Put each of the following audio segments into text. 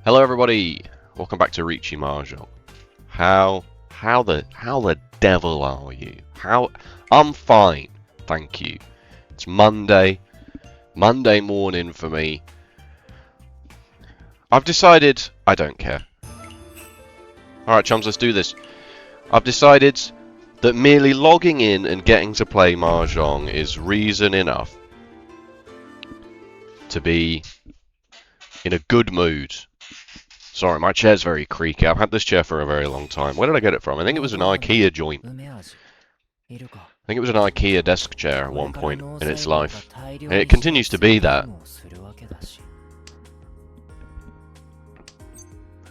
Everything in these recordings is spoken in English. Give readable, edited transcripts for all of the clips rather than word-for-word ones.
Hello everybody, welcome back to Riichi Mahjong. How the devil are you? I'm fine, thank you. It's Monday morning for me. I've decided I don't care. Alright chums, let's do this. I've decided that merely logging in and getting to play Mahjong is reason enough to be in a good mood. Sorry, my chair's very creaky. I've had this chair for a very long time. Where did I get it from? I think it was an IKEA joint. I think it was an IKEA desk chair at one point in its life. And it continues to be that.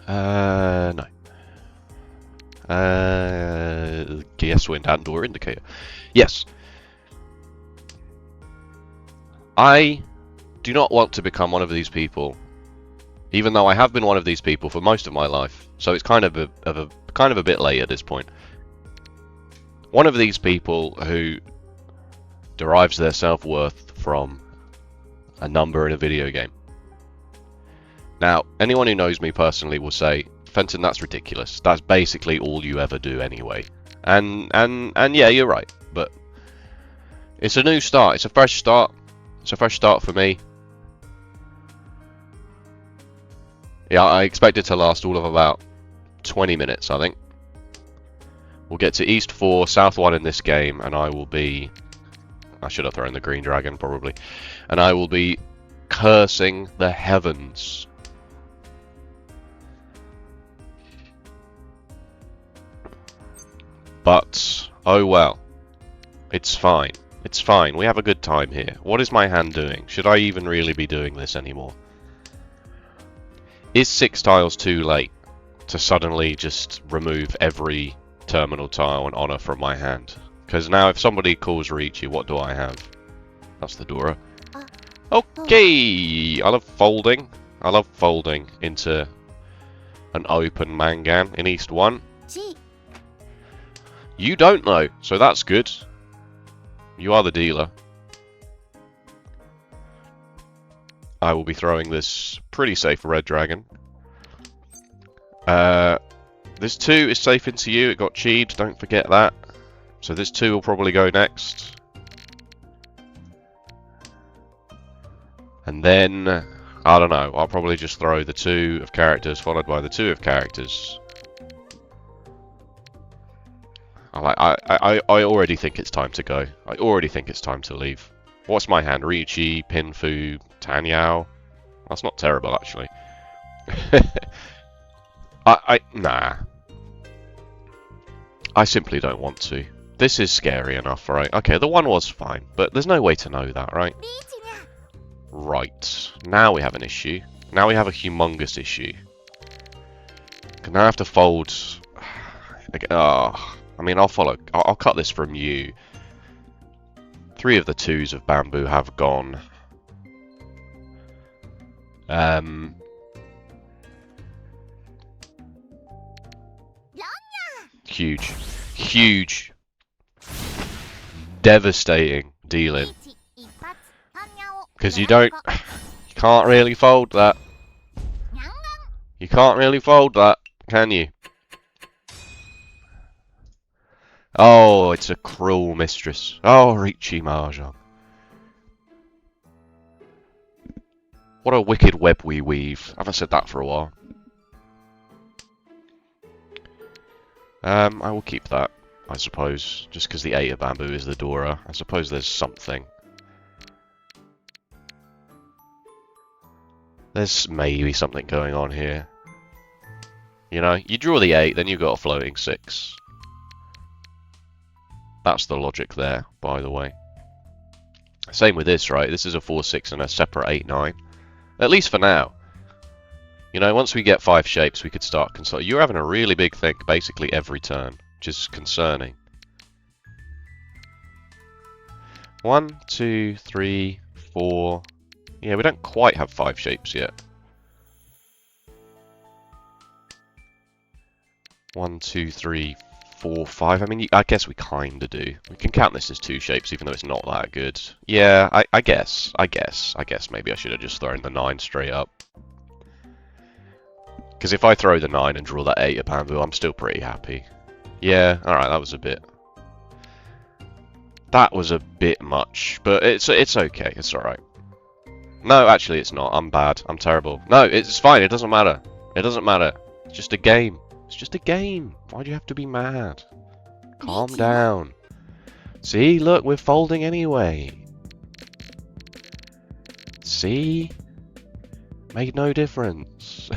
No. Yes, wind and door indicator. Yes. I do not want to become one of these people. Even though I have been one of these people for most of my life, so it's kind of a bit late at this point. One of these people who derives their self-worth from a number in a video game. Now, anyone who knows me personally will say, Fenton, that's ridiculous. That's basically all you ever do anyway. And yeah, you're right. But it's a new start. It's a fresh start. It's a fresh start for me. Yeah, I expect it to last all of about 20 minutes, I think. We'll get to East 4, South 1 in this game, and I will be... I should have thrown the green dragon, probably. And I will be cursing the heavens. But, oh well. It's fine. It's fine. We have a good time here. What is my hand doing? Should I even really be doing this anymore? Is 6 tiles too late to suddenly just remove every terminal tile and honor from my hand? Because now if somebody calls Riichi, what do I have? That's the Dora. Okay! I love folding. I love folding into an open mangan in East 1. You don't know, so that's good. You are the dealer. I will be throwing this pretty safe red dragon. This 2 is safe into you. It got Jade, don't forget that. So this 2 will probably go next. And then, I don't know, I'll probably just throw the 2 of characters followed by the 2 of characters. I already think it's time to go. I already think it's time to leave. What's my hand? Riichi, Pinfu, Tanyao. That's not terrible, actually. Nah. I simply don't want to. This is scary enough, right? Okay, the 1 was fine, but there's no way to know that, right? Right. Now we have an issue. Now we have a humongous issue. Now I have to fold... I mean, I'll cut this from you. 3 of the 2s of bamboo have gone. Huge, devastating dealing. Because you can't really fold that. You can't really fold that, can you? Oh, it's a cruel mistress. Oh, Riichi Mahjong. What a wicked web we weave. I haven't said that for a while. I will keep that, I suppose. Just because the 8 of bamboo is the Dora. I suppose there's something. There's maybe something going on here. You know, you draw the 8, then you've got a floating 6. That's the logic there, by the way. Same with this, right? This is a 4-6 and a separate 8-9. At least for now. You know, once we get 5 shapes, we could start consolidating. You're having a really big think basically every turn, which is concerning. 1, 2, 3, 4. Yeah, we don't quite have 5 shapes yet. 1, 2, 3, 4, 5. I mean, I guess we kinda do. We can count this as 2 shapes, even though it's not that good. Yeah, I guess maybe I should have just thrown the 9 straight up. Because if I throw the 9 and draw that 8 of bamboo, I'm still pretty happy. Yeah, alright, that was a bit... That was a bit much, but it's okay, it's alright. No, actually it's not, I'm bad, I'm terrible. No, it's fine, it doesn't matter. It doesn't matter. It's just a game. It's just a game. Why do you have to be mad? Calm down. See, look, we're folding anyway. See? Made no difference.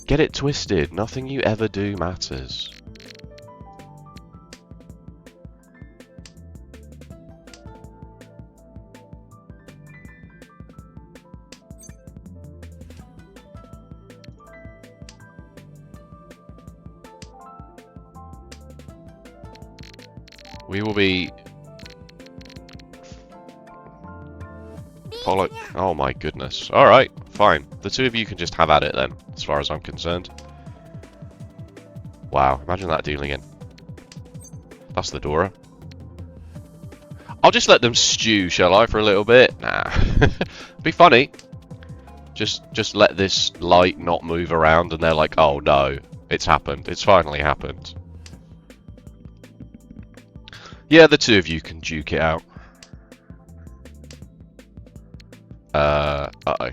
Get it twisted. Nothing you ever do matters. We will be... Follow... Oh my goodness. Alright, fine. The two of you can just have at it then, as far as I'm concerned. Wow, imagine that dealing in. That's the Dora. I'll just let them stew, shall I, for a little bit? Nah. Be funny. Just let this light not move around and they're like, oh no, it's happened. It's finally happened. Yeah, the two of you can duke it out. Uh-oh.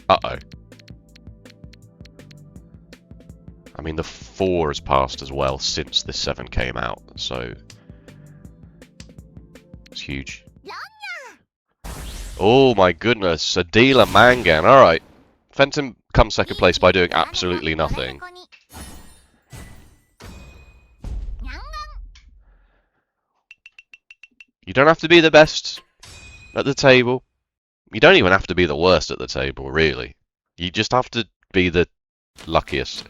Uh-oh. I mean, the 4 has passed as well since the 7 came out, so... It's huge. Oh my goodness, a dealer Mangan, alright. Fenton comes second place by doing absolutely nothing. You don't have to be the best at the table. You don't even have to be the worst at the table, really. You just have to be the luckiest.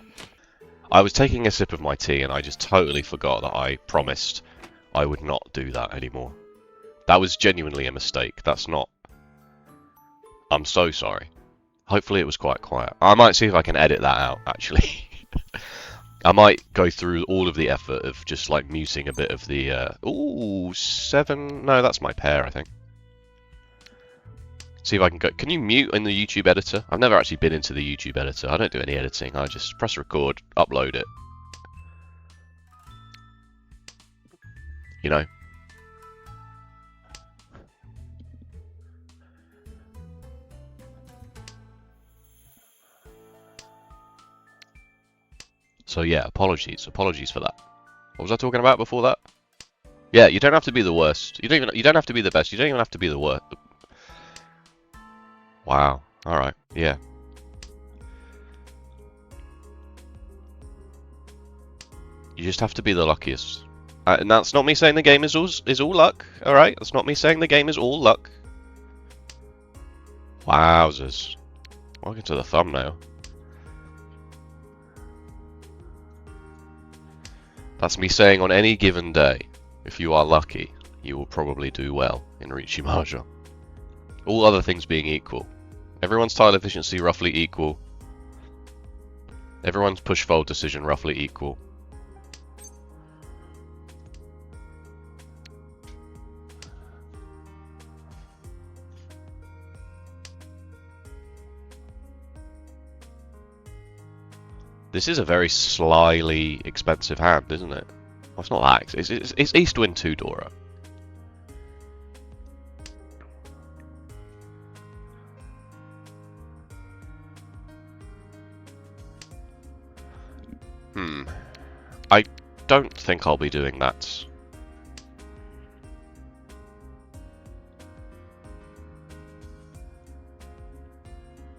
I was taking a sip of my tea and I just totally forgot that I promised I would not do that anymore. That was genuinely a mistake. That's not... I'm so sorry. Hopefully it was quite quiet. I might see if I can edit that out, actually. I might go through all of the effort of just like muting a bit of the ooh, 7. No, that's my pair, I think. See if I can go. Can you mute in the YouTube editor? I've never actually been into the YouTube editor. I don't do any editing. I just press record, upload it. You know. So yeah, apologies for that. What was I talking about before that? Yeah, you don't have to be the worst. You don't have to be the best. You don't even have to be the worst. Wow. All right. Yeah. You just have to be the luckiest. And that's not me saying the game is all luck. All right. That's not me saying the game is all luck. Wowzers. Welcome to the thumbnail. That's me saying on any given day, if you are lucky, you will probably do well in Riichi Mahjong. All other things being equal. Everyone's tile efficiency roughly equal. Everyone's push-fold decision roughly equal. This is a very slyly expensive hand, isn't it? Well, it's not that. It's East Wind 2 Dora. I don't think I'll be doing that.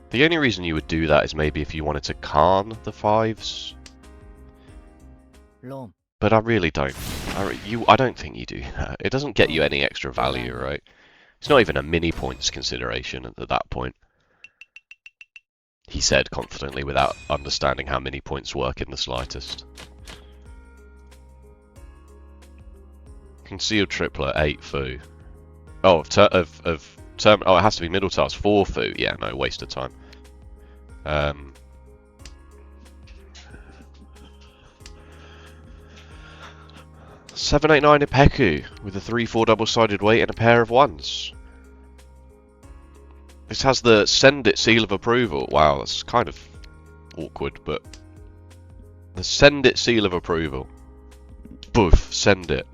The only reason you would do that is maybe if you wanted to Khan the 5s. But I really don't. I don't think you do that. It doesn't get you any extra value, right? It's not even a mini points consideration at that point. He said confidently without understanding how mini points work in the slightest. Concealed triplet, 8 foo. Oh, oh, it has to be middle tiles, 4 foo. Yeah, no, waste of time. 789 Ipeku with a 3/4 double-sided weight and a pair of 1s. This has the send it seal of approval. Wow, that's kind of awkward, but the send it seal of approval. Boof, send it.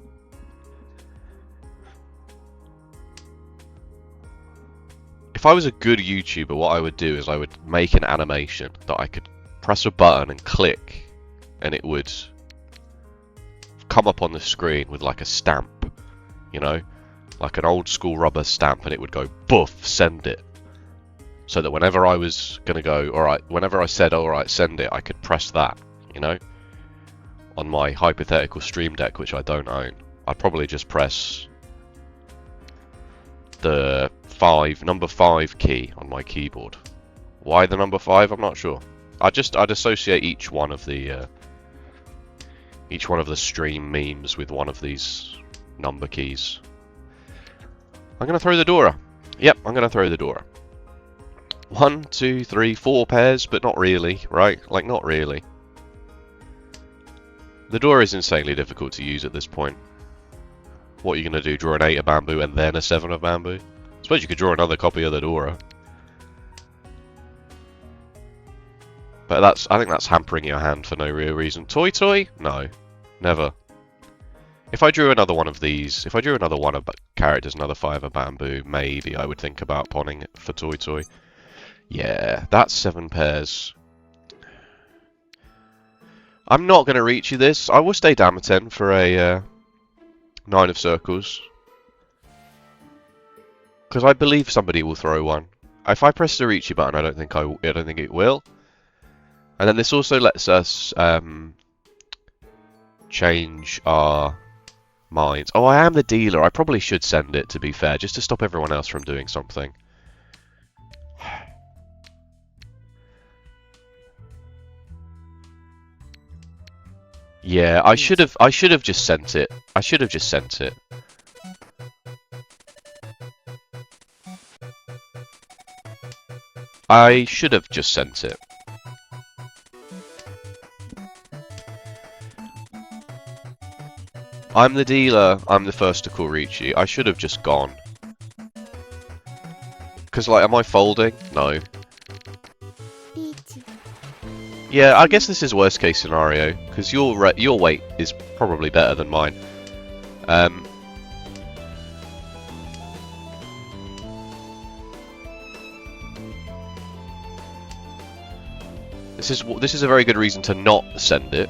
If I was a good YouTuber, what I would do is I would make an animation that I could press a button and click, and it would come up on the screen with like a stamp, you know, like an old school rubber stamp, and it would go boof, send it. So that whenever I was gonna go, alright, whenever I said alright, send it, I could press that, you know, on my hypothetical stream deck, which I don't own. I'd probably just press the number 5 key on my keyboard. Why the number 5? I'm not sure. I'd associate each one of the stream memes with one of these number keys. I'm gonna throw the Dora. Yep, I'm gonna throw the Dora. 1, 2, 3, 4 pairs, but not really, right? Like, not really. The Dora is insanely difficult to use at this point. What are you gonna do? Draw an 8 of bamboo and then a 7 of bamboo? I suppose you could draw another copy of the Dora. But I think that's hampering your hand for no real reason. Toy Toy? No. Never. If I drew another one of these, if I drew another one of characters, another 5 of bamboo, maybe I would think about pawning it for Toy Toy. Yeah, that's 7 pairs. I'm not going to reach you this. I will stay down a 10 for a 9 of circles. Because I believe somebody will throw one. If I press the Riichi button, I don't think it will. And then this also lets us change our minds. Oh, I am the dealer. I probably should send it, to be fair, just to stop everyone else from doing something. Yeah, I should have just sent it. I should have just sent it. I should have just sent it. I'm the dealer. I'm the first to call Riichi. I should have just gone. Because, like, am I folding? No. Yeah, I guess this is worst case scenario, because your weight is probably better than mine. This is a very good reason to not send it.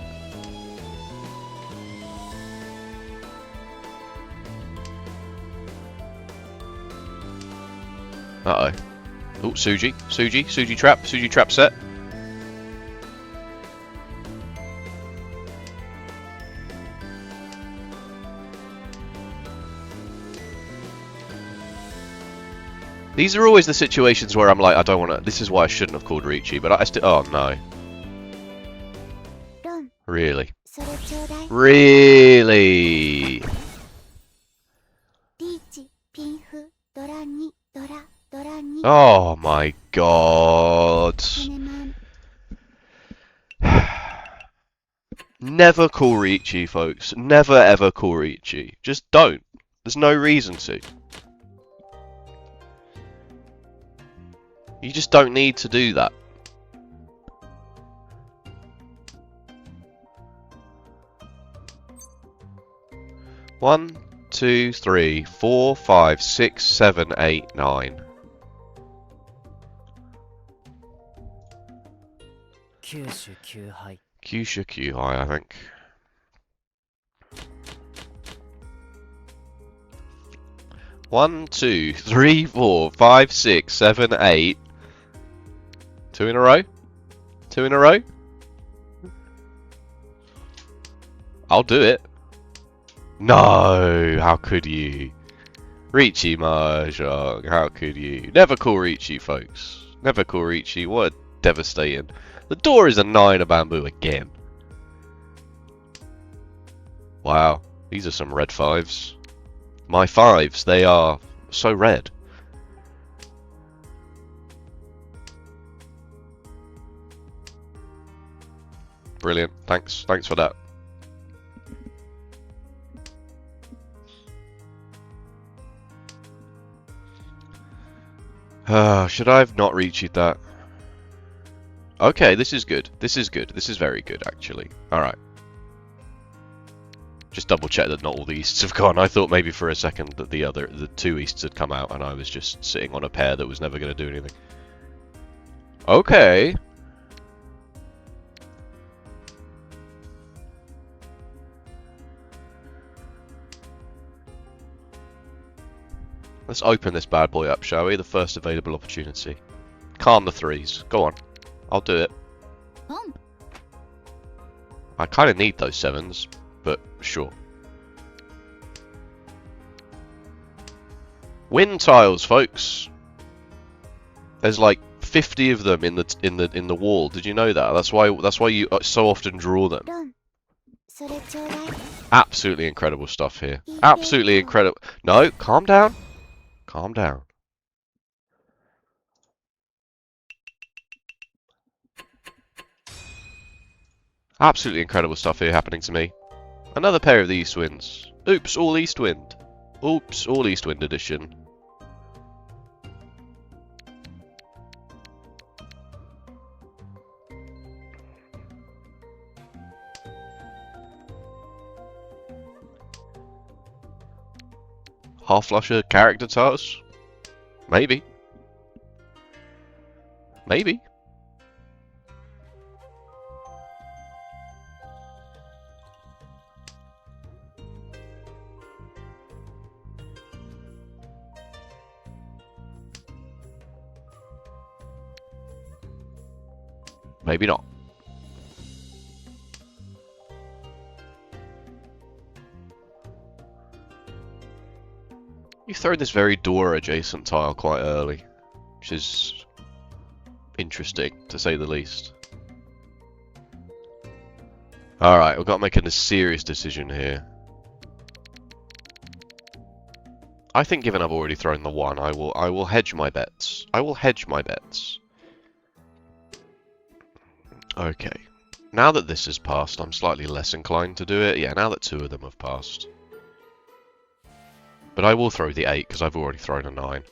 Uh oh. Oh, Suji trap set. These are always the situations where I'm like, I don't want to. This is why I shouldn't have called Riichi, but I still. Oh no. Really? Really? Oh my god. Never call Riichi, folks. Never ever call Riichi. Just don't. There's no reason to. You just don't need to do that. One, 2, 3, 4, 5, 6, 7, 8, 9. Kyushu Q high, I think. One, 2, 3, 4, 5, 6, 7, 8. 2 in a row? 2 in a row? I'll do it. No, how could you? Riichi Mahjong, how could you? Never call Riichi, folks. Never call Riichi. What devastating. The door is a 9 of bamboo again. Wow, these are some red 5s. My 5s, they are so red. Brilliant. Thanks for that. Should I have not reached that? Okay, this is good. This is good. This is very good, actually. Alright. Just double check that not all the easts have gone. I thought maybe for a second that the two easts had come out and I was just sitting on a pair that was never going to do anything. Okay. Let's open this bad boy up, shall we? The first available opportunity. Calm the threes. Go on. I'll do it. I kind of need those sevens, but sure. Wind tiles, folks. There's like 50 of them in the wall. Did you know that? That's why you so often draw them. Absolutely incredible stuff here. Absolutely incredible. No, calm down. Calm down. Absolutely incredible stuff here happening to me. Another pair of the East Winds. Oops, all East Wind. Oops, all East Wind edition. Half flusher character tiles? Maybe. Maybe. Maybe not. You throw this very door adjacent tile quite early, which is interesting to say the least. Alright, we've got to make a serious decision here. I think given I've already thrown the one, I will hedge my bets. I will hedge my bets. Okay. Now that this has passed, I'm slightly less inclined to do it. Yeah, now that two of them have passed. But I will throw the 8 because I've already thrown a 9.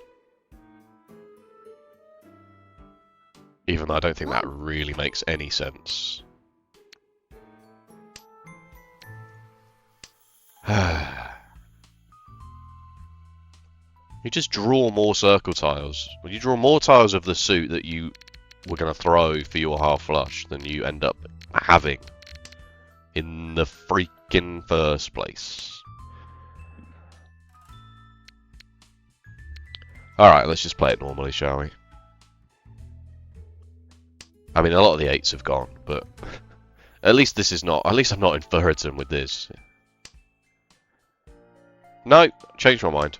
Even though I don't think that really makes any sense. You just draw more circle tiles. When you draw more tiles of the suit that you were going to throw for your half flush than you end up having in the freaking first place. Alright, let's just play it normally, shall we? I mean, a lot of the 8s have gone, but at least this is not, at least I'm not in Thurton with this. No, changed my mind.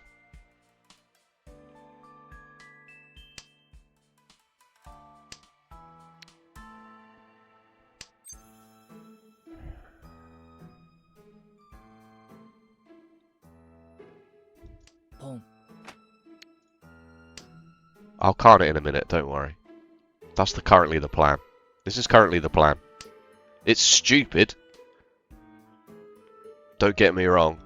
I'll card it in a minute, don't worry. That's currently the plan. This is currently the plan. It's stupid. Don't get me wrong.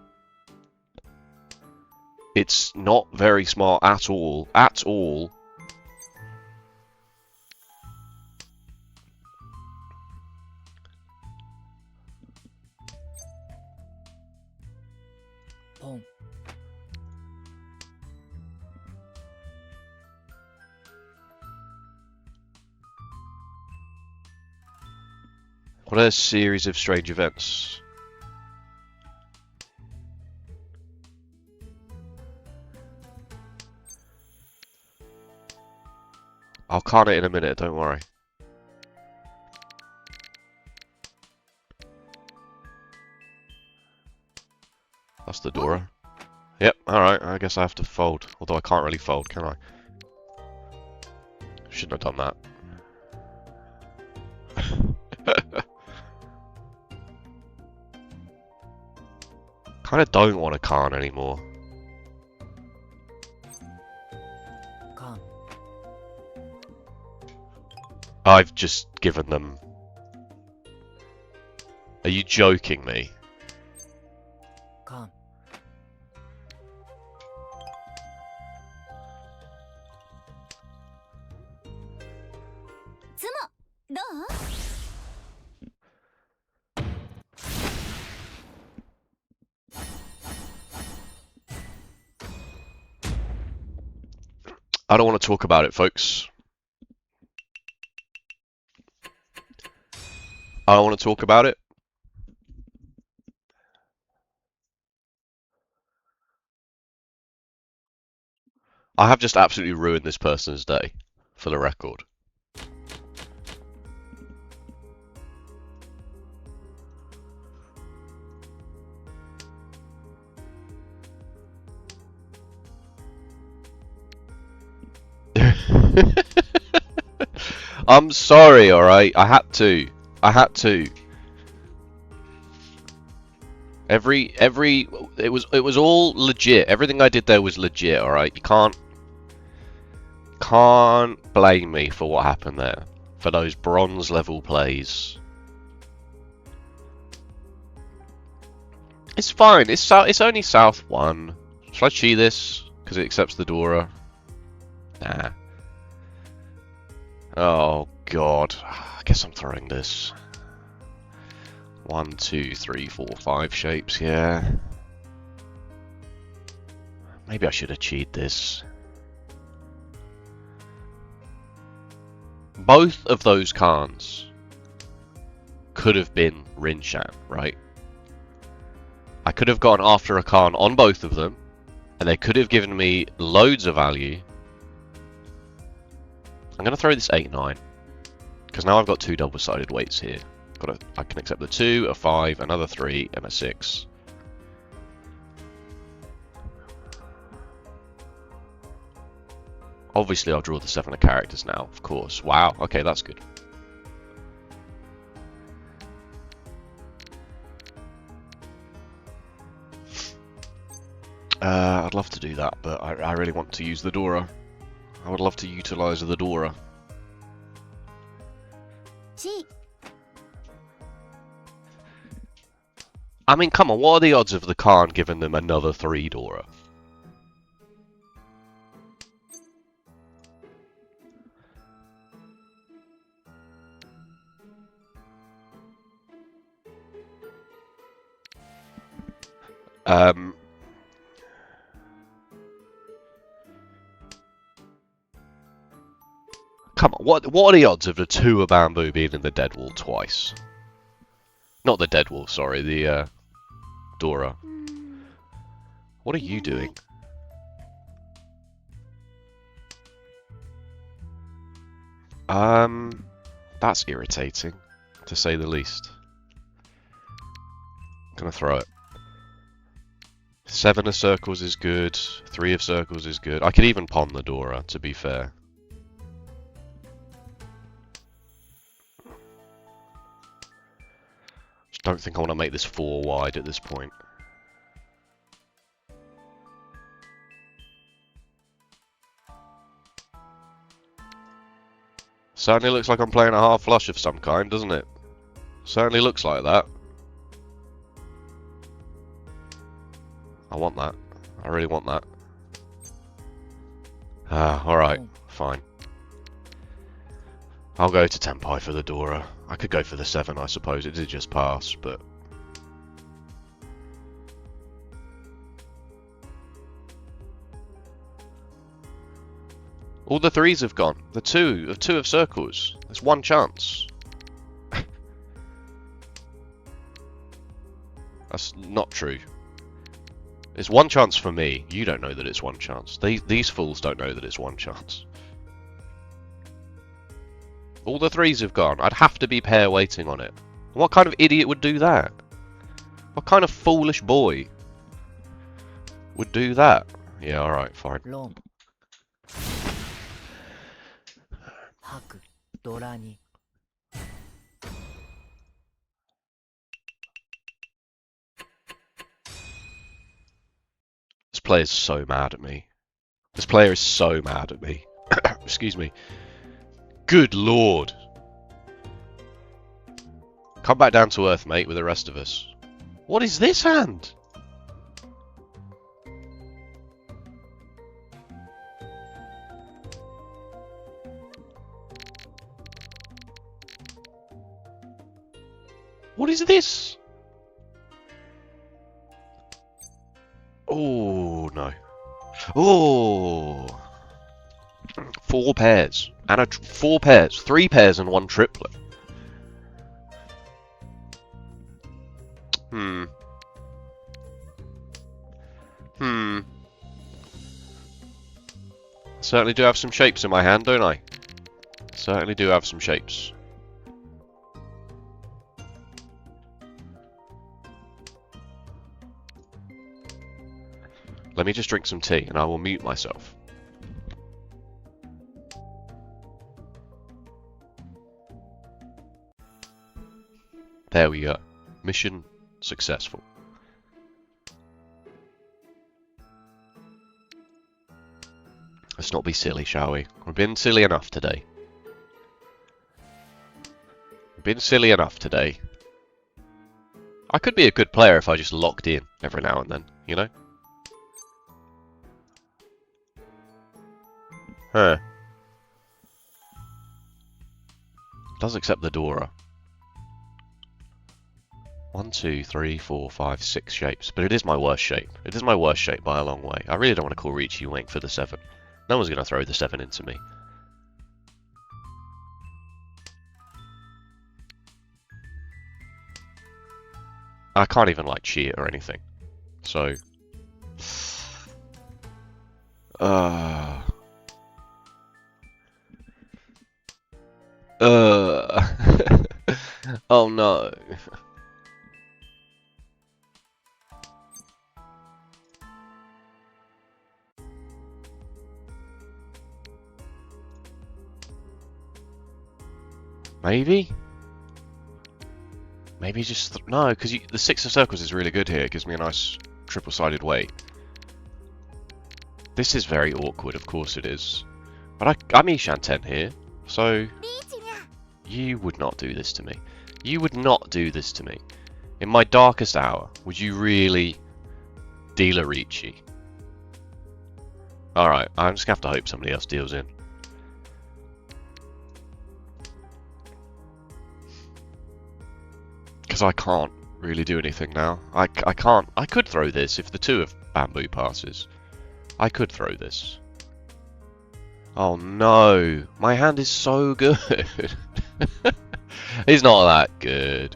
It's not very smart at all. At all. What a series of strange events. I'll card it in a minute, don't worry. That's the Dora. Yep, alright, I guess I have to fold. Although I can't really fold, can I? Shouldn't have done that. Kinda don't want a Khan anymore. Khan. I've just given them... Are you joking me? Khan. つもどう？ I don't want to talk about it, folks. I don't want to talk about it. I have just absolutely ruined this person's day, for the record. I'm sorry, alright? I had to. I had to. It was all legit. Everything I did there was legit, alright? You can't blame me for what happened there. For those bronze level plays. It's fine. It's only South 1. Should I cheat this? Because it accepts the Dora? Nah. Oh god. I guess I'm throwing this. 1, 2, 3, 4, 5 shapes, yeah. Maybe I should have cheated this. Both of those Khans could have been Rinshan, right? I could have gone after a Khan on both of them, and they could have given me loads of value. I'm going to throw this 8-9, because now I've got 2 double-sided weights here. I can accept the 2, a 5, another 3, and a 6. Obviously, I'll draw the 7 of characters now, of course. Wow, okay, that's good. I'd love to do that, but I really want to use the Dora. I would love to utilize the Dora. G. I mean, come on, what are the odds of the Khan giving them another 3 Dora? Come on, what are the odds of the 2 of bamboo being in the dead wall twice? Not the dead wall, sorry, the Dora. What are you doing? That's irritating, to say the least. I'm gonna throw it. 7 of circles is good, 3 of circles is good. I could even pawn the Dora, to be fair. Just don't think I want to make this 4 wide at this point. Certainly looks like I'm playing a half flush of some kind, doesn't it? Certainly looks like that. I want that. I really want that. Alright, fine. I'll go to Tenpai for the Dora. I could go for the 7, I suppose. It did just pass, but... all the 3s have gone. The 2 of circles. There's 1 chance. That's not true. It's 1 chance for me. You don't know that it's 1 chance. These fools don't know that it's 1 chance. All the 3s have gone. I'd have to be pair waiting on it. What kind of idiot would do that? What kind of foolish boy would do that? Yeah, alright, fine. Long. Haku. Dora ni. This player is so mad at me. This player is so mad at me. Excuse me. Good lord. Come back down to earth, mate, with the rest of us. What is this hand? What is this? Oh, no. Oh. 4 pairs. And 4 pairs. 3 pairs and 1 triplet. Certainly do have some shapes in my hand, don't I? Certainly do have some shapes. Let me just drink some tea and I will mute myself. There we go. Mission successful. Let's not be silly, shall we? We've been silly enough today. We've been silly enough today. I could be a good player if I just locked in every now and then, you know? Huh. Does accept the Dora. 1, 2, 3, 4, 5, 6 shapes. But it is my worst shape. It is my worst shape by a long way. I really don't want to call Riichi Wink for the 7. No one's going to throw the 7 into me. I can't even, like, cheat or anything. So... Oh no. Maybe? Maybe just... no, because the 6 of circles is really good here. It gives me a nice triple-sided weight. This is very awkward, of course it is. But I'm Ishan 10 here, so... you would not do this to me. You would not do this to me. In my darkest hour, would you really deal a Riichi? Alright, I'm just going to have to hope somebody else deals in. Because I can't really do anything now. I can't. I could throw this if the 2 of bamboo passes. I could throw this. Oh no, my hand is so good. It's not that good.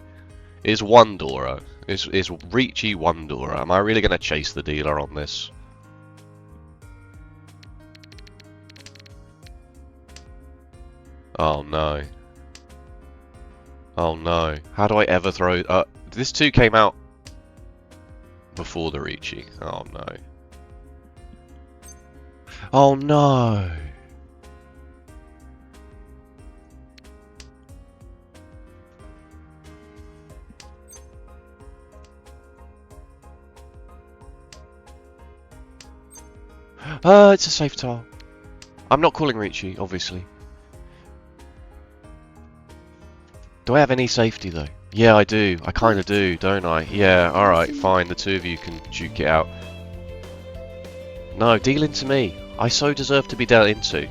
It's 1 Dora. It's Riichi 1 Dora. Am I really going to chase the dealer on this? Oh no. Oh no. How do I ever throw... this 2 came out before the Riichi. Oh no. Oh no. It's a safe tile. I'm not calling Riichi, obviously. Do I have any safety though? Yeah, I do. I kind of do, don't I? Yeah, alright, fine. The 2 of you can duke it out. No, deal into me. I so deserve to be dealt into.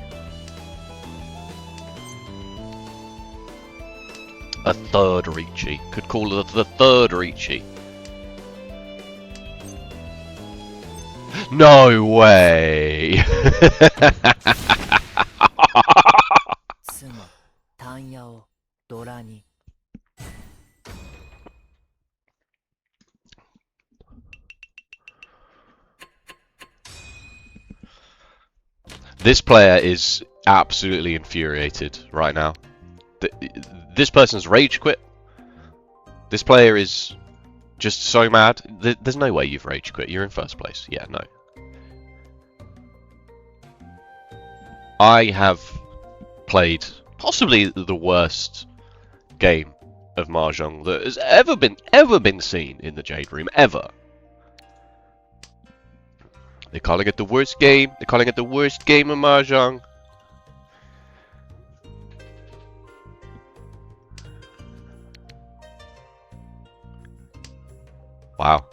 A 3rd Riichi. Could call it the 3rd Riichi. No way! This player is absolutely infuriated right now. This person's rage quit. This player is just so mad. There's no way you've rage quit. You're in 1st place. Yeah, no. I have played possibly the worst game of Mahjong that has ever been seen in the Jade room, ever. They're calling it the worst game. They're calling it the worst game of Mahjong. Wow.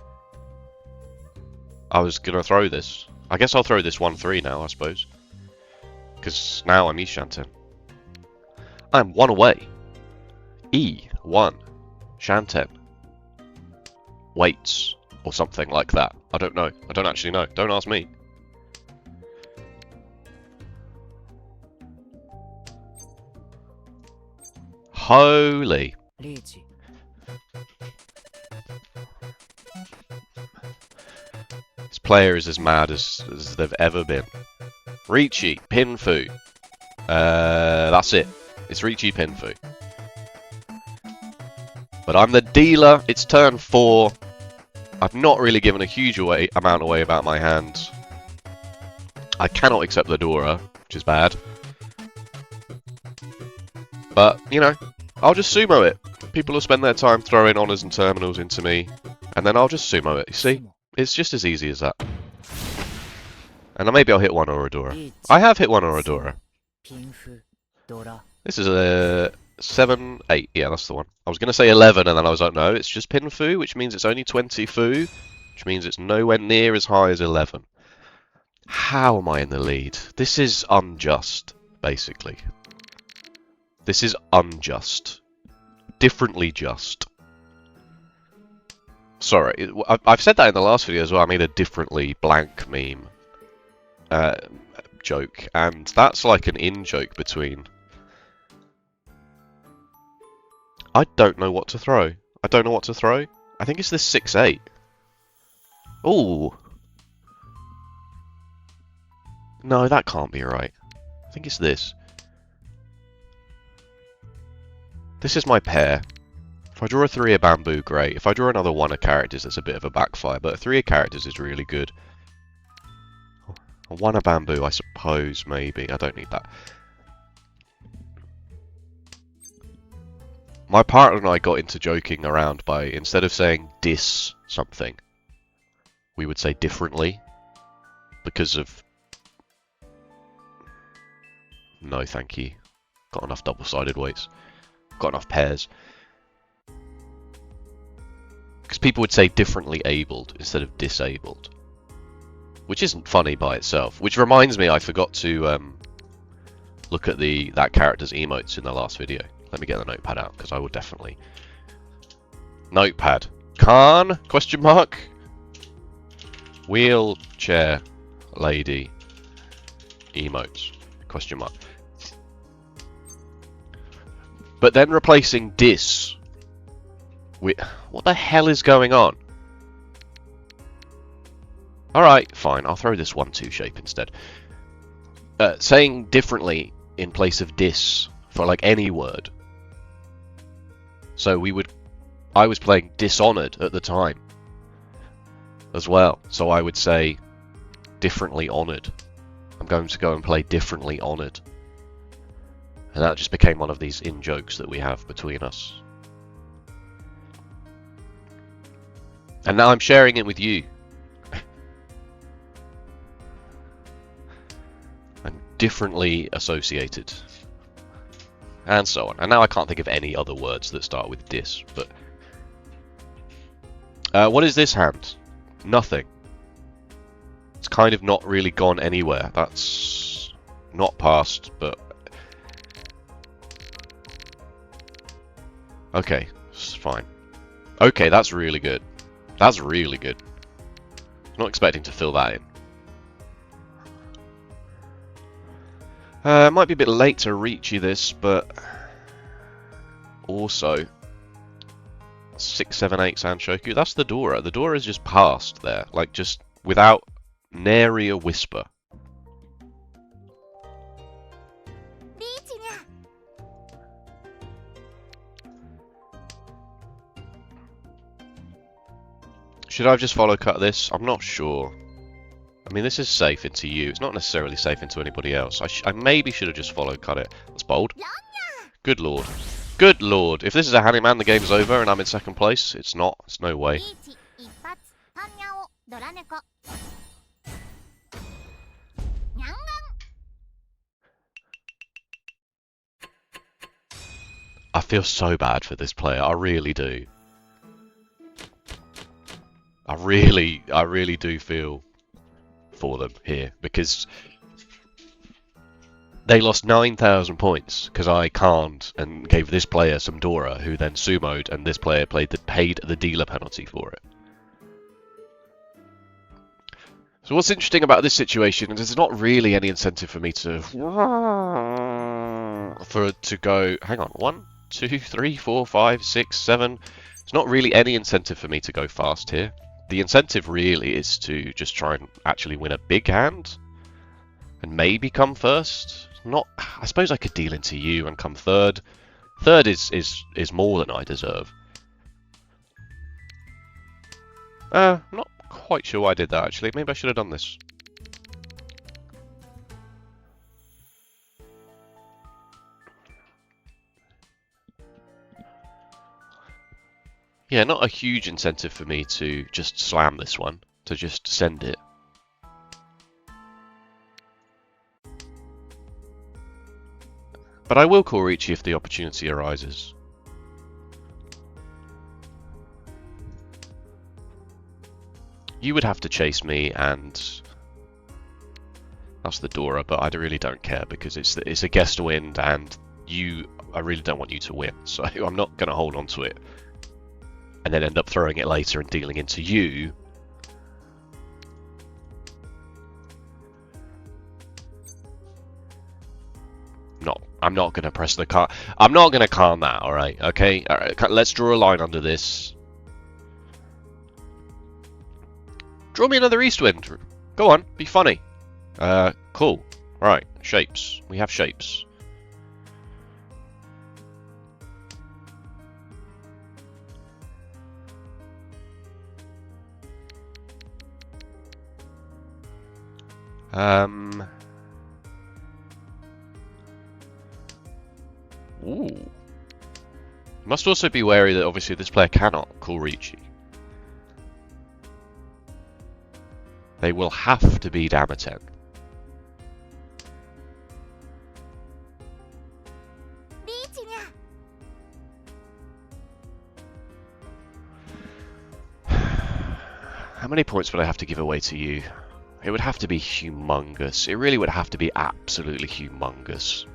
I was gonna throw this. I guess I'll throw this 1-3 now, I suppose. Because now I'm Ishan 10. I'm 1 away. E1. Shanten. Weights. Or something like that. I don't know. I don't actually know. Don't ask me. Holy. Riichi. This player is as mad as they've ever been. Riichi, Pinfu. That's it. It's Riichi Pinfu. But I'm the dealer. It's turn 4. I've not really given a huge amount away about my hand. I cannot accept the Dora, which is bad. But, you know, I'll just sumo it. People will spend their time throwing honours and terminals into me, and then I'll just sumo it, you see? It's just as easy as that. And maybe I'll hit one Oradora. I have hit one Oradora. This is a 7, 8. Yeah, that's the one. I was going to say 11, and then I was like, no, it's just Pinfu, which means it's only 20 Fu, which means it's nowhere near as high as 11. How am I in the lead? This is unjust, basically. This is unjust. Differently just. Sorry, I've said that in the last video as well. I made a differently blank meme joke, and that's like an in-joke between... I don't know what to throw. I don't know what to throw. I think it's this 6-8. Ooh. No, that can't be right. I think it's this. This is my pair. If I draw a 3 of bamboo, great. If I draw another 1 of characters, that's a bit of a backfire, but a 3 of characters is really good. A 1 of bamboo, I suppose, maybe. I don't need that. My partner and I got into joking around by, instead of saying dis something, we would say differently. Because of... No, thank you. Got enough double-sided weights. Got enough pairs. Because people would say differently abled instead of disabled. Which isn't funny by itself. Which reminds me, I forgot to look at that character's emotes in the last video. Let me get the notepad out, because I will definitely... Notepad. Khan? Question mark? Wheelchair lady. Emotes. Question mark. But then replacing dis with... What the hell is going on? Alright, fine. I'll throw this 1-2 shape instead. Saying differently in place of dis for like any word. So I was playing Dishonored at the time as well. So I would say differently honoured. I'm going to go and play differently honoured. And that just became one of these in-jokes that we have between us. And now I'm sharing it with you. I'm differently associated. And so on. And now I can't think of any other words that start with dis, but... what is this hand? Nothing. It's kind of not really gone anywhere. That's not passed, but... Okay, it's fine. Okay, that's really good. That's really good. Not expecting to fill that in. Might be a bit late to Riichi this, but also 6, 7, 8 Sanshoku. That's the Dora. The Dora is just passed there, like just without nary a whisper. Should I have just follow cut this? I'm not sure. I mean, this is safe into you. It's not necessarily safe into anybody else. I maybe should have just follow cut it. That's bold. Good lord. Good lord. If this is a Handyman, the game's over and I'm in second place. It's not. It's no way. I feel so bad for this player. I really do. I really do feel for them here, because They lost 9,000 points because I can't and gave this player some Dora, who then sumoed, and this player paid the dealer penalty for it. So what's interesting about this situation is there's not really any incentive for me to go. Hang on, 1, 2, 3, 4, 5, 6, 7. There's not really any incentive for me to go fast here. The incentive really is to just try and actually win a big hand and maybe come first. I suppose I could deal into you and come third. Third is more than I deserve. Not quite sure why I did that actually. Maybe I should have done this. Yeah, not a huge incentive for me to just slam this one, to just send it. But I will call Riichi if the opportunity arises. You would have to chase me, and that's the Dora, but I really don't care because it's a guest wind, and I really don't want you to win, so I'm not going to hold on to it and then end up throwing it later and dealing into you. No, I'm not going to press the car. I'm not going to calm that, alright? Okay? Alright, let's draw a line under this. Draw me another east wind. Go on, be funny. Cool. Right, shapes. We have shapes. Ooh. Must also be wary that obviously this player cannot call Riichi. They will have to be Damaten. How many points would I have to give away to you? It would have to be humongous. It really would have to be absolutely humongous.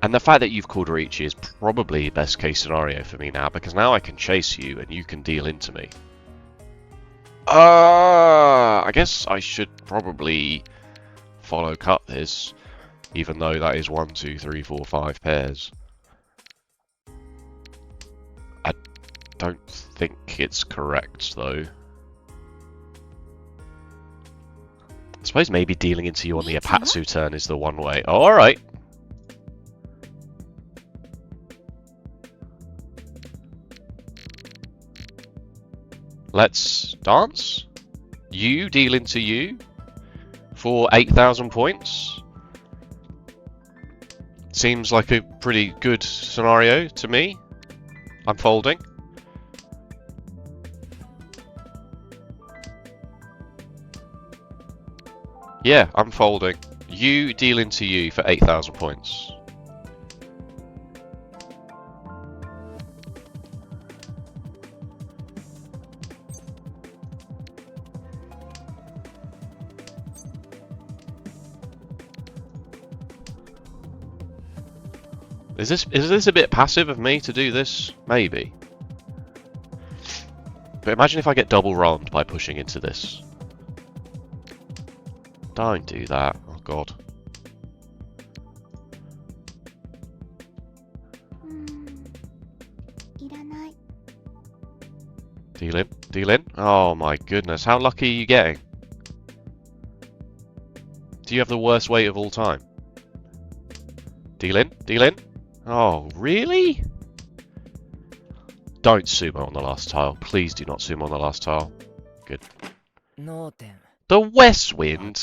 And the fact that you've called Riichi is probably best case scenario for me now, because now I can chase you and you can deal into me. I guess I should probably follow cut this, even though that is 1, 2, 3, 4, 5 pairs. I don't think it's correct though. I suppose maybe dealing into you on the Apatsu turn is the one way. Oh, alright. Let's dance. You deal into you for 8,000 points. Seems like a pretty good scenario to me. I'm folding. Yeah, I'm folding. You deal into you for 8,000 points. Is this a bit passive of me to do this? Maybe. But imagine if I get double rolled by pushing into this. Don't do that. Oh god. Deal in. Deal in. Oh my goodness. How lucky are you getting? Do you have the worst weight of all time? Deal in. Deal in. Oh, really? Don't sumo on the last tile. Please do not sumo on the last tile. Good. The west wind.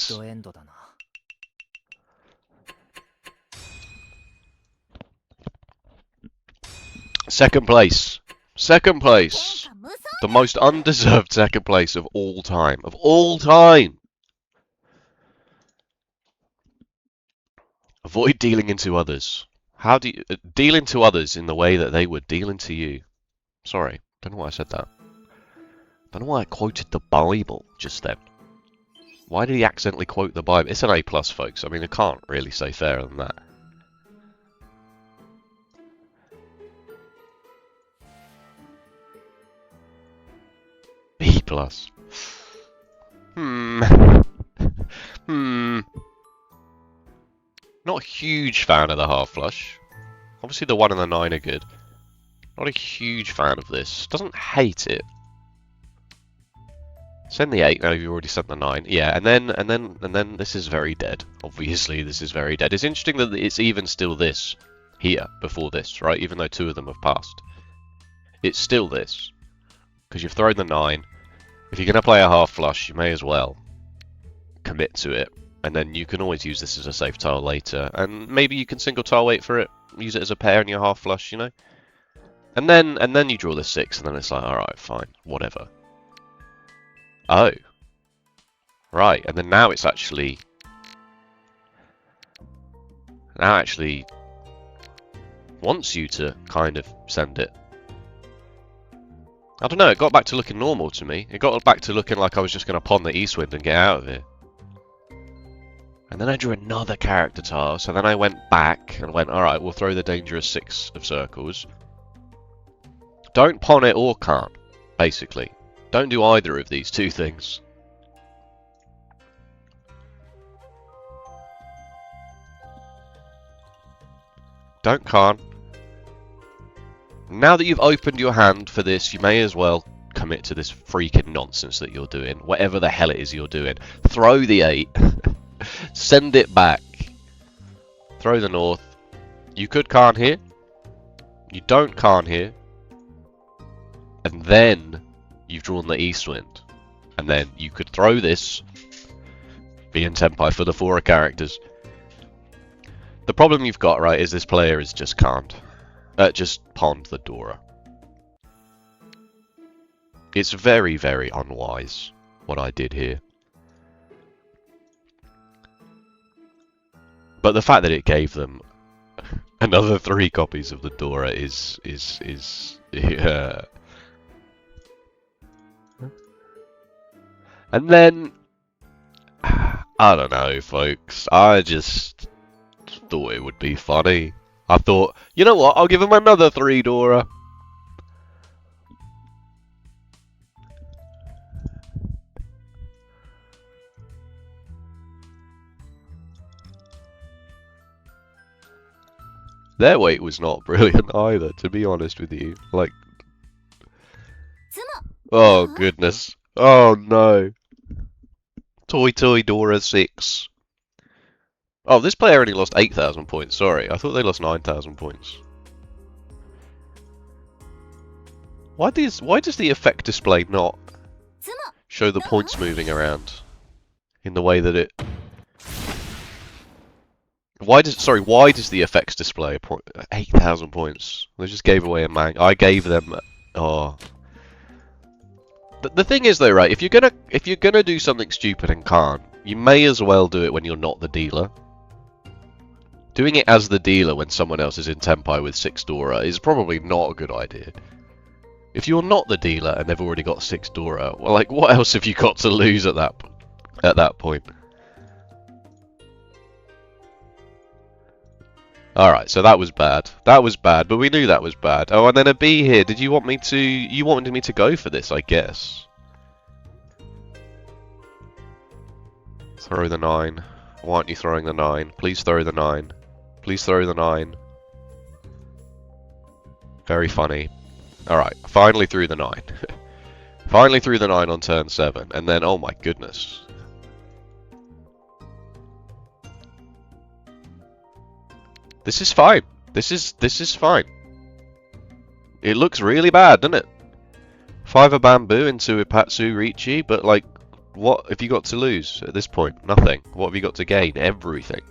Second place. Second place. The most undeserved second place of all time. Of all time. Avoid dealing into others. How do you deal into others in the way that they would deal into you? Sorry, don't know why I said that. Don't know why I quoted the Bible just then. Why did he accidentally quote the Bible? It's an A+, folks. I mean, I can't really say fairer than that. B+. Not a huge fan of the half flush. Obviously the 1 and the 9 are good. Not a huge fan of this. Doesn't hate it. Send the 8. No, you've already sent the 9. Yeah, and then this is very dead. Obviously, this is very dead. It's interesting that it's even still this here before this, right? Even though 2 of them have passed, it's still this because you've thrown the 9. If you're gonna play a half flush, you may as well commit to it, and then you can always use this as a safe tile later. And maybe you can single tile wait for it, use it as a pair in your half flush, you know. And then you draw the 6, and then it's like, all right, fine, whatever. Oh. Right, and then now it's actually... Now actually wants you to kind of send it. I don't know, it got back to looking normal to me. It got back to looking like I was just going to pawn the Eastwind and get out of here. And then I drew another character tile, so then I went back and went, alright, we'll throw the dangerous 6 of circles. Don't pawn it or can't, basically. Don't do either of these 2 things. Don't can't. Now that you've opened your hand for this, you may as well commit to this freaking nonsense that you're doing. Whatever the hell it is you're doing. Throw the 8. Send it back. Throw the north. You could can't here. You don't can't here. And then you've drawn the Eastwind. And then you could throw this. Be in Tenpai for the 4 characters. The problem you've got, right, is this player is just can't. Just pawned the Dora. It's very, very unwise what I did here. But the fact that it gave them another 3 copies of the Dora is yeah. And then I don't know, folks. I just thought it would be funny. I thought, you know what? I'll give him another 3 Dora. Their weight was not brilliant either, to be honest with you. Like, oh goodness. Oh no. Toy Dora 6. Oh, this player only lost 8,000 points. Sorry, I thought they lost 9,000 points. Why does the effect display not show the points moving around in the way that it? Why does the effects display 8,000 points? They just gave away a man. I gave them. Oh. The thing is though, right? If you're gonna do something stupid and can't, you may as well do it when you're not the dealer. Doing it as the dealer when someone else is in Tenpai with 6 Dora is probably not a good idea. If you're not the dealer and they've already got 6 Dora, well, like, what else have you got to lose at that point? Alright, so that was bad. That was bad, but we knew that was bad. Oh, and then a B here. Did you want me to... You wanted me to go for this, I guess. Throw the 9. Why aren't you throwing the 9? Please throw the 9. Please throw the 9. Very funny. Alright, finally threw the 9. Finally threw the 9 on turn 7. And then, oh my goodness. This is fine. This is fine. It looks really bad, doesn't it? 5 of bamboo into Ipatsu Riichi, but like, what have you got to lose at this point? Nothing. What have you got to gain? Everything.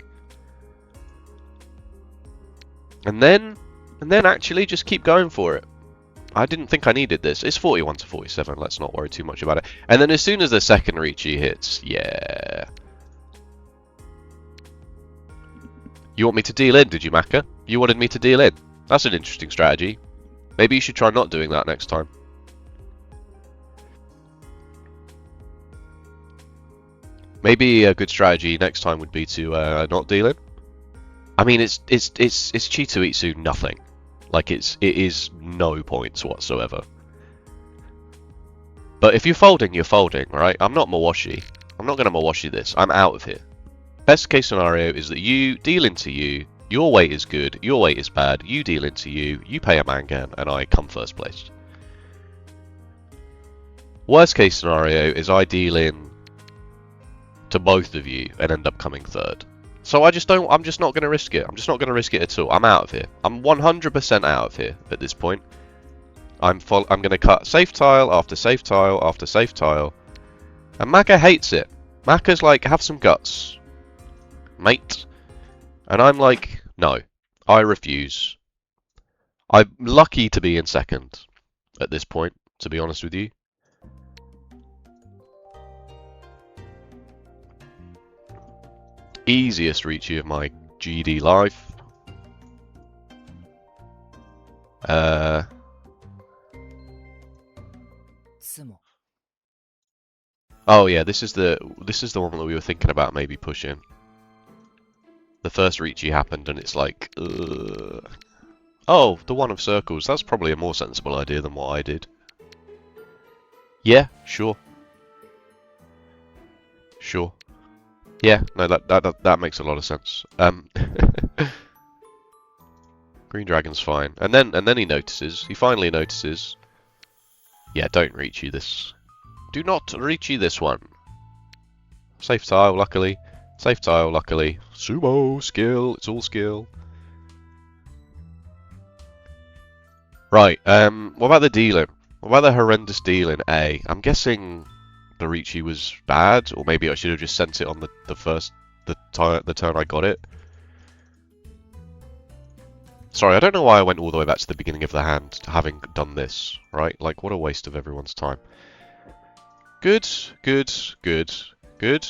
And then actually just keep going for it. I didn't think I needed this. It's 41 to 47. Let's not worry too much about it. And then as soon as the second Riichi hits, yeah. You want me to deal in, did you, Maka? You wanted me to deal in. That's an interesting strategy. Maybe you should try not doing that next time. Maybe a good strategy next time would be to not deal in. I mean, it's Chitu Itsu nothing. Like it is no points whatsoever. But if you're folding, you're folding, right? I'm not Mawashi. I'm not going to Mawashi this. I'm out of here. Best case scenario is that you deal into you, your weight is good, your weight is bad, you deal into you pay a mangan, and I come first place. Worst case scenario is I deal in to both of you and end up coming third. So I'm just not going to risk it. I'm just not going to risk it at all. I'm out of here. I'm 100% out of here at this point. I'm going to cut safe tile after safe tile after safe tile. And Maka hates it. Maka's like, have some guts, mate. And I'm like, no, I refuse. I'm lucky to be in second at this point, to be honest with you. Easiest Riichi of my GD life. Oh yeah, this is the one that we were thinking about maybe pushing. The first Riichi happened and it's like, oh, the one of circles. That's probably a more sensible idea than what I did. Yeah, sure. Sure. Yeah, no, that makes a lot of sense. Green Dragon's fine. And then he notices. He finally notices. Yeah, don't Riichi this. Do not Riichi this one. Safe tile, luckily. Safe tile, luckily. Sumo, skill, it's all skill. Right, what about the dealing? What about the horrendous dealing, A? I'm guessing the Riichi was bad, or maybe I should have just sent it on the turn I got it. Sorry, I don't know why I went all the way back to the beginning of the hand, having done this, right? Like, what a waste of everyone's time. Good, good, good, good.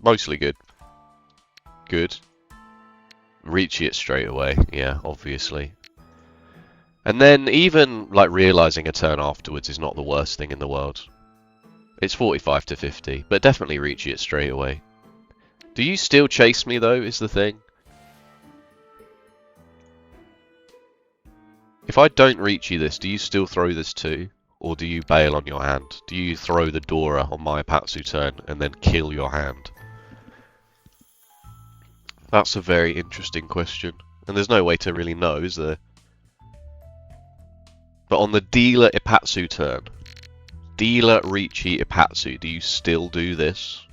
Mostly good. Good. Riichi it straight away, yeah, obviously. And then even like realizing a turn afterwards is not the worst thing in the world. It's 45 to 50, but definitely Riichi it straight away. Do you still chase me though, is the thing? If I don't Riichi this, do you still throw this too? Or do you bail on your hand? Do you throw the Dora on my Apatsu turn and then kill your hand? That's a very interesting question. And there's no way to really know, is there? But on the dealer Ipatsu turn, dealer Riichi Ipatsu, do you still do this?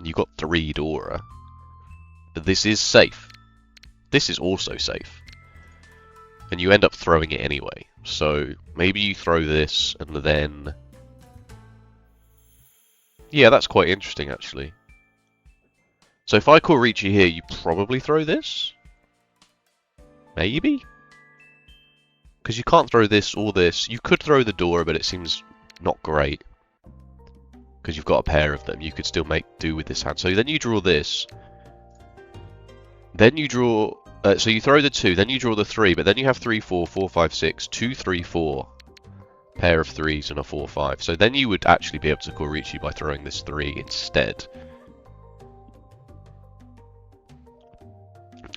You got 3 Dora. But this is safe. This is also safe. And you end up throwing it anyway. So maybe you throw this and then... Yeah, that's quite interesting actually. So if I call Riichi here, you probably throw this? Maybe? Because you can't throw this or this. You could throw the Dora, but it seems not great. Because you've got a pair of them. You could still make do with this hand. So then you draw this. Then you draw... so you throw the 2, then you draw the 3, but then you have 3, 4, 4, 5, 6, 2, 3, 4. Pair of 3s and a 4, 5. So then you would actually be able to call Riichi by throwing this 3 instead.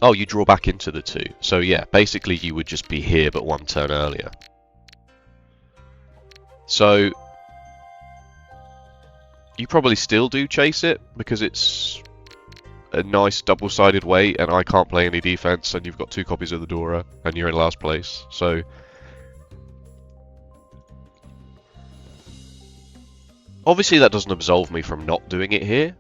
Oh, you draw back into the 2. So yeah, basically you would just be here but 1 turn earlier. So you probably still do chase it because it's a nice double-sided weight and I can't play any defense and you've got 2 copies of the Dora and you're in last place. So obviously that doesn't absolve me from not doing it here.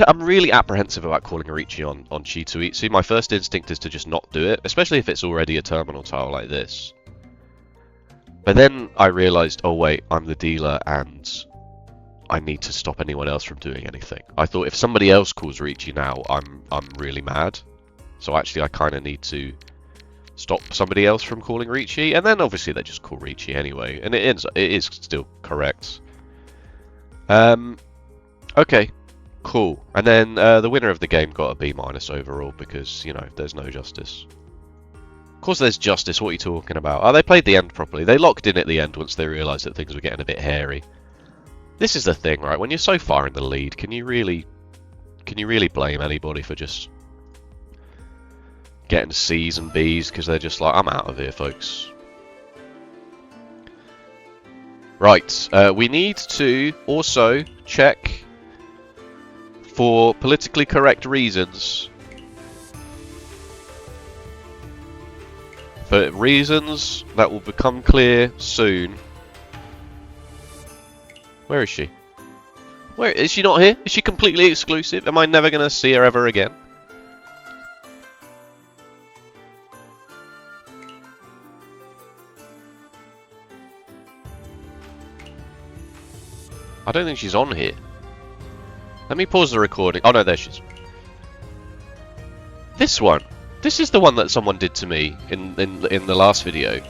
I'm really apprehensive about calling a Riichi on Chitu Itsu. My first instinct is to just not do it, especially if it's already a terminal tile like this. But then I realised, oh wait, I'm the dealer and I need to stop anyone else from doing anything. I thought if somebody else calls Riichi now, I'm really mad. So actually I kind of need to stop somebody else from calling Riichi, and then obviously they just call Riichi anyway, and it is still correct. Okay. Cool. And then the winner of the game got a B- overall because, you know, there's no justice. Of course there's justice, what are you talking about? Oh, they played the end properly. They locked in at the end once they realised that things were getting a bit hairy. This is the thing, right? When you're so far in the lead, can you really blame anybody for just getting C's and B's because they're just like, I'm out of here, folks. Right, we need to also check for politically correct reasons. For reasons that will become clear soon. Where is she? Where is she? Not here? Is she completely exclusive? Am I never going to see her ever again? I don't think she's on here. Let me pause the recording. Oh no, there she is. This one. This is the one that someone did to me in the last video.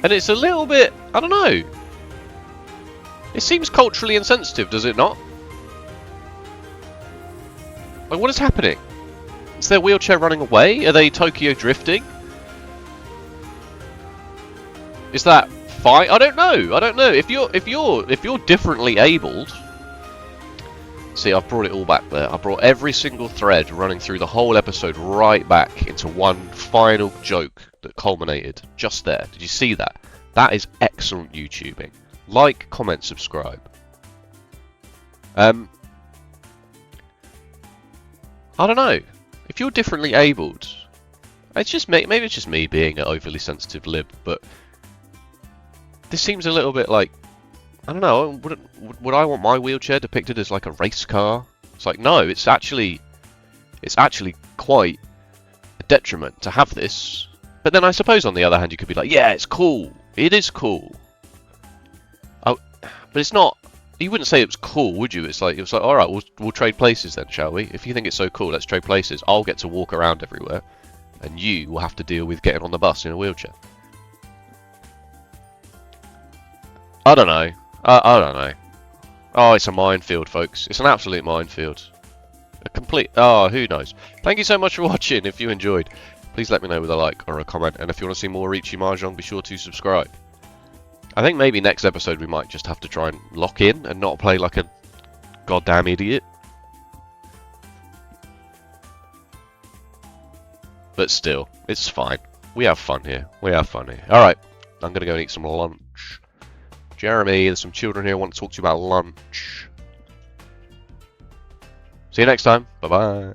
And it's a little bit, I don't know. It seems culturally insensitive, does it not? Like, what is happening? Is their wheelchair running away? Are they Tokyo drifting? Is that fine? I don't know. I don't know. If you're differently abled. See, I've brought it all back there. I brought every single thread running through the whole episode right back into one final joke that culminated just there. Did you see that? That is excellent YouTubing. Like, comment, subscribe. I don't know. If you're differently abled, it's just maybe it's just me being an overly sensitive lib, but this seems a little bit like, I don't know, would I want my wheelchair depicted as like a race car? It's like, no, it's actually quite a detriment to have this. But then I suppose on the other hand you could be like, yeah, it's cool. It is cool. Oh, but it's not, you wouldn't say it was cool, would you? It's like all right, we'll trade places then, shall we? If you think it's so cool, let's trade places. I'll get to walk around everywhere and you will have to deal with getting on the bus in a wheelchair. I don't know. I don't know. Oh, it's a minefield, folks. It's an absolute minefield. A complete... Oh, who knows. Thank you so much for watching. If you enjoyed, please let me know with a like or a comment. And if you want to see more Riichi Mahjong, be sure to subscribe. I think maybe next episode we might just have to try and lock in and not play like a goddamn idiot. But still, it's fine. We have fun here. We have fun here. Alright, I'm going to go and eat some lunch. Jeremy, there's some children here who want to talk to you about lunch. See you next time. Bye-bye.